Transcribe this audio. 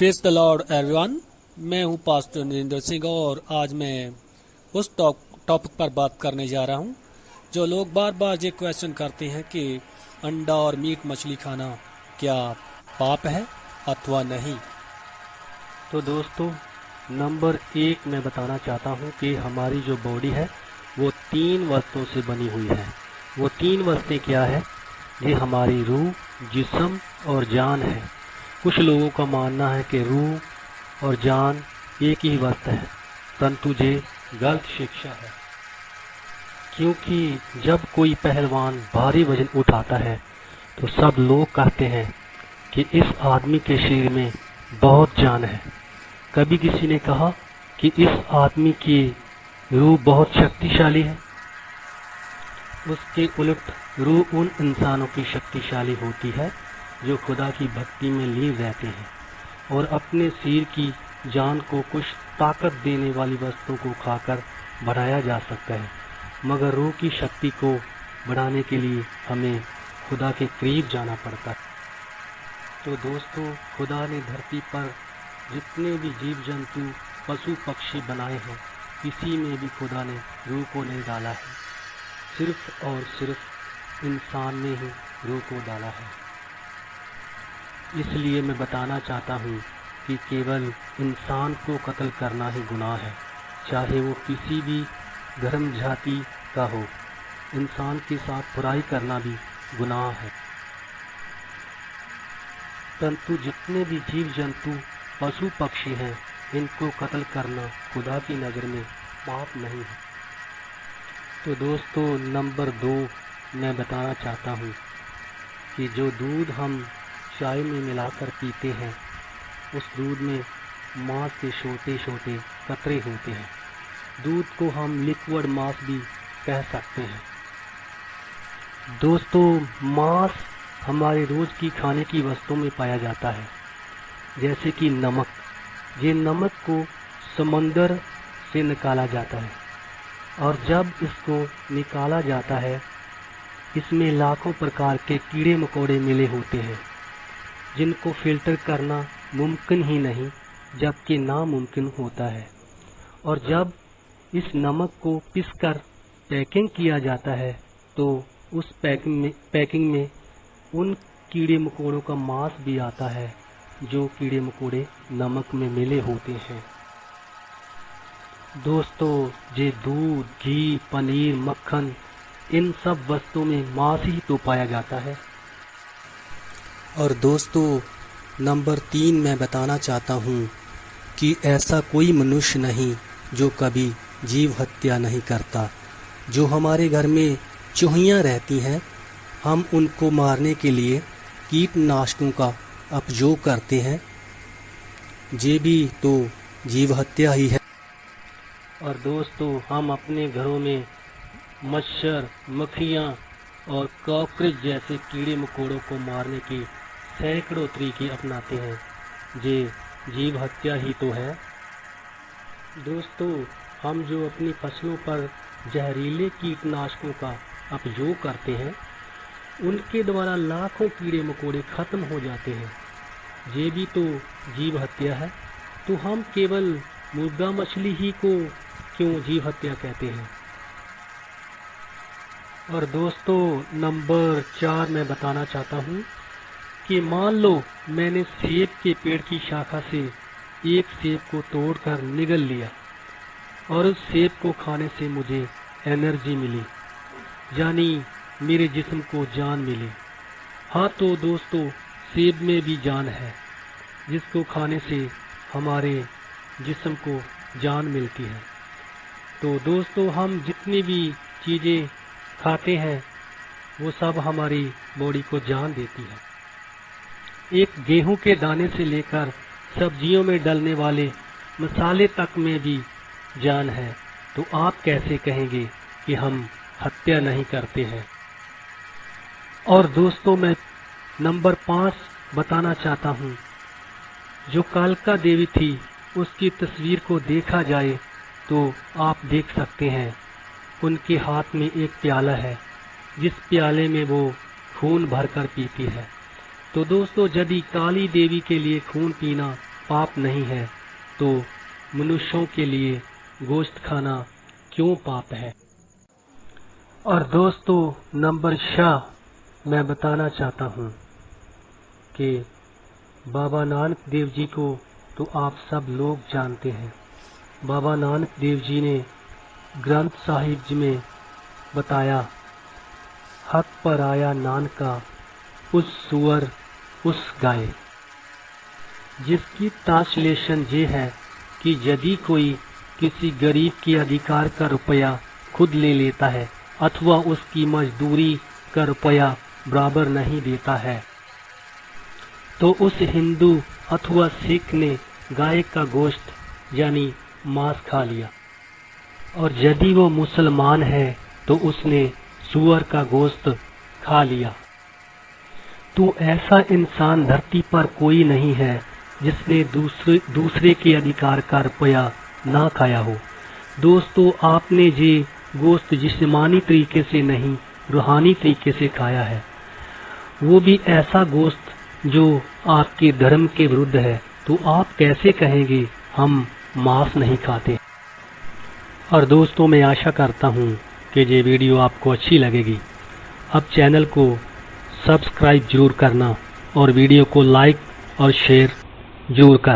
Praise the Lord everyone. मैं हूं pastor Narendra Singh और आज मैं उस टॉपिक पर बात करने जा रहा हूं जो लोग बार बार ये क्वेश्चन करते हैं कि अंडा और मीट मछली खाना क्या पाप है अथवा नहीं। तो दोस्तों, नंबर 1 मैं बताना चाहता हूं कि हमारी जो बॉडी है वो 3 वस्तुओं से बनी हुई है। वो 3 वस्तुएं क्या है? ये हमारी रूह, जिस्म और जान है। कुछ लोगों का मानना है कि रूह और जान एक ही वस्तु है, परंतु ये गलत शिक्षा है। क्योंकि जब कोई पहलवान भारी वजन उठाता है तो सब लोग कहते हैं कि इस आदमी के शरीर में बहुत जान है। कभी किसी ने कहा कि इस आदमी की रूह बहुत शक्तिशाली है। उसके उलट रूह उन इंसानों की शक्तिशाली होती है जो खुदा की भक्ति में लीन रहते हैं और अपने शरीर की जान को कुछ ताकत देने वाली वस्तुओं को खाकर बढ़ाया जा सकता है, मगर रूह की शक्ति को बढ़ाने के लिए हमें खुदा के करीब जाना पड़ता है। तो दोस्तों, खुदा ने धरती पर जितने भी जीव जंतु पशु पक्षी बनाए हैं, किसी में भी खुदा ने रूह को नहीं डाला है। सिर्फ और सिर्फ इंसान ने ही रूह को डाला है। इसलिए मैं बताना चाहता हूँ कि केवल इंसान को कत्ल करना ही गुनाह है, चाहे वो किसी भी धर्म जाति का हो। इंसान के साथ बुराई करना भी गुनाह है। परंतु जितने भी जीव जंतु पशु पक्षी हैं, इनको कत्ल करना खुदा की नज़र में पाप नहीं है। तो दोस्तों, नंबर 2 मैं बताना चाहता हूँ कि जो दूध हम चाय में मिलाकर पीते हैं, उस दूध में मांस के छोटे छोटे कतरे होते हैं। दूध को हम लिक्विड मांस भी कह सकते हैं। दोस्तों, मांस हमारे रोज़ की खाने की वस्तुओं में पाया जाता है, जैसे कि नमक। ये नमक को समंदर से निकाला जाता है और जब इसको निकाला जाता है, इसमें लाखों प्रकार के कीड़े मकोड़े मिले होते हैं जिनको फिल्टर करना मुमकिन ही नहीं, जबकि नामुमकिन होता है। और जब इस नमक को पीसकर पैकिंग किया जाता है तो उस पैकिंग में उन कीड़े मकोड़ों का मांस भी आता है जो कीड़े मकोड़े नमक में मिले होते हैं। दोस्तों, ये दूध, घी, पनीर, मक्खन, इन सब वस्तुओं में मांस ही तो पाया जाता है। और दोस्तों, नंबर 3 मैं बताना चाहता हूँ कि ऐसा कोई मनुष्य नहीं जो कभी जीव हत्या नहीं करता। जो हमारे घर में चूहियाँ रहती हैं, हम उनको मारने के लिए कीटनाशकों का उपयोग करते हैं। ये भी तो जीव हत्या ही है। और दोस्तों, हम अपने घरों में मच्छर, मक्खियाँ और कॉकरोच जैसे कीड़े मकोड़ों को मारने के सैकड़ों तरीके अपनाते हैं। ये जीव हत्या ही तो है। दोस्तों, हम जो अपनी फसलों पर जहरीले कीटनाशकों का उपयोग करते हैं, उनके द्वारा लाखों कीड़े मकोड़े खत्म हो जाते हैं। ये भी तो जीव हत्या है। तो हम केवल मुर्गा मछली ही को क्यों जीव हत्या कहते हैं? और दोस्तों, नंबर 4 मैं बताना चाहता हूँ कि मान लो मैंने सेब के पेड़ की शाखा से एक सेब को तोड़कर निगल लिया और उस सेब को खाने से मुझे एनर्जी मिली, यानी मेरे जिस्म को जान मिली। हाँ, तो दोस्तों, सेब में भी जान है, जिसको खाने से हमारे जिस्म को जान मिलती है। तो दोस्तों, हम जितनी भी चीज़ें खाते हैं वो सब हमारी बॉडी को जान देती है। एक गेहूं के दाने से लेकर सब्जियों में डलने वाले मसाले तक में भी जान है। तो आप कैसे कहेंगे कि हम हत्या नहीं करते हैं? और दोस्तों, मैं नंबर 5 बताना चाहता हूँ। जो कालका देवी थी, उसकी तस्वीर को देखा जाए तो आप देख सकते हैं उनके हाथ में एक प्याला है, जिस प्याले में वो खून भरकर पीती है। तो दोस्तों, यदि काली देवी के लिए खून पीना पाप नहीं है तो मनुष्यों के लिए गोश्त खाना क्यों पाप है। और दोस्तों नंबर 6 मैं बताना चाहता हूँ कि बाबा नानक देव जी को तो आप सब लोग जानते हैं। बाबा नानक देव जी ने ग्रंथ साहिब जी में बताया, हक पर आया नानका उस सुअर उस गाय, जिसकी ट्रांसलेशन ये है कि यदि कोई किसी गरीब के अधिकार का रुपया खुद ले लेता है अथवा उसकी मजदूरी का रुपया बराबर नहीं देता है तो उस हिंदू अथवा सिख ने गाय का गोश्त यानी मांस खा लिया, और यदि वो मुसलमान है तो उसने सुअर का गोश्त खा लिया। तो ऐसा इंसान धरती पर कोई नहीं है जिसने दूसरे के अधिकार का रुपया ना खाया हो। दोस्तों आपने ये गोश्त जिस्मानी तरीके से नहीं रूहानी तरीके से खाया है, वो भी ऐसा गोश्त जो आपके धर्म के विरुद्ध है, तो आप कैसे कहेंगे हम मांस नहीं खाते। और दोस्तों मैं आशा करता हूँ कि ये वीडियो आपको अच्छी लगेगी। अब चैनल को सब्सक्राइब जरूर करना और वीडियो को लाइक और शेयर जरूर करना।